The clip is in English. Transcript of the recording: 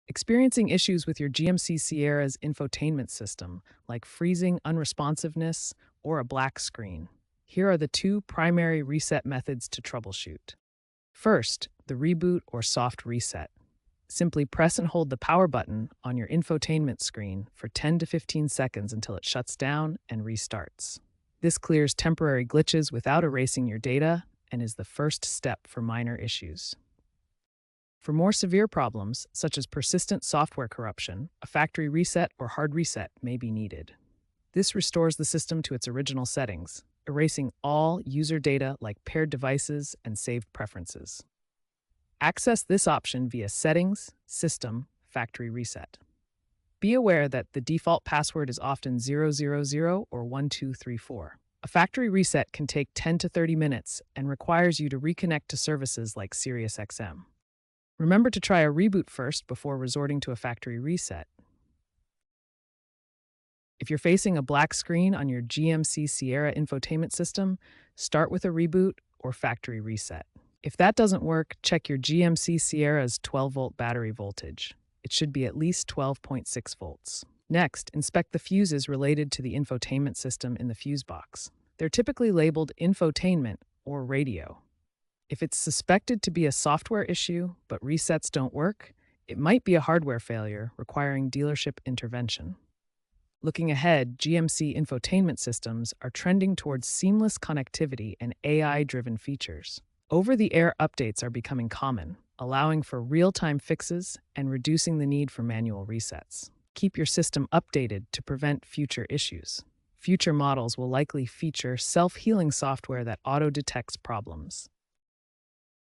Experiencing issues with your GMC Sierra's infotainment system, like freezing unresponsiveness or a black screen. Here are the two primary reset methods to troubleshoot. First, the reboot or soft reset. Simply press and hold the power button on your infotainment screen for 10 to 15 seconds until it shuts down and restarts. This clears temporary glitches without erasing your data and is the first step for minor issues. For more severe problems, such as persistent software corruption, a factory reset or hard reset may be needed. This restores the system to its original settings, erasing all user data like paired devices and saved preferences. Access this option via Settings, System, Factory Reset. Be aware that the default password is often 000 or 1234. A factory reset can take 10 to 30 minutes and requires you to reconnect to services like SiriusXM. Remember to try a reboot first before resorting to a factory reset. If you're facing a black screen on your GMC Sierra infotainment system, start with a reboot or factory reset. If that doesn't work, check your GMC Sierra's 12-volt battery voltage. It should be at least 12.6 volts. Next, inspect the fuses related to the infotainment system in the fuse box. They're typically labeled Infotainment or Radio. If it's suspected to be a software issue, but resets don't work, it might be a hardware failure requiring dealership intervention. Looking ahead, GMC infotainment systems are trending towards seamless connectivity and AI-driven features. Over-the-air updates are becoming common, allowing for real-time fixes and reducing the need for manual resets. Keep your system updated to prevent future issues. Future models will likely feature self-healing software that auto-detects problems.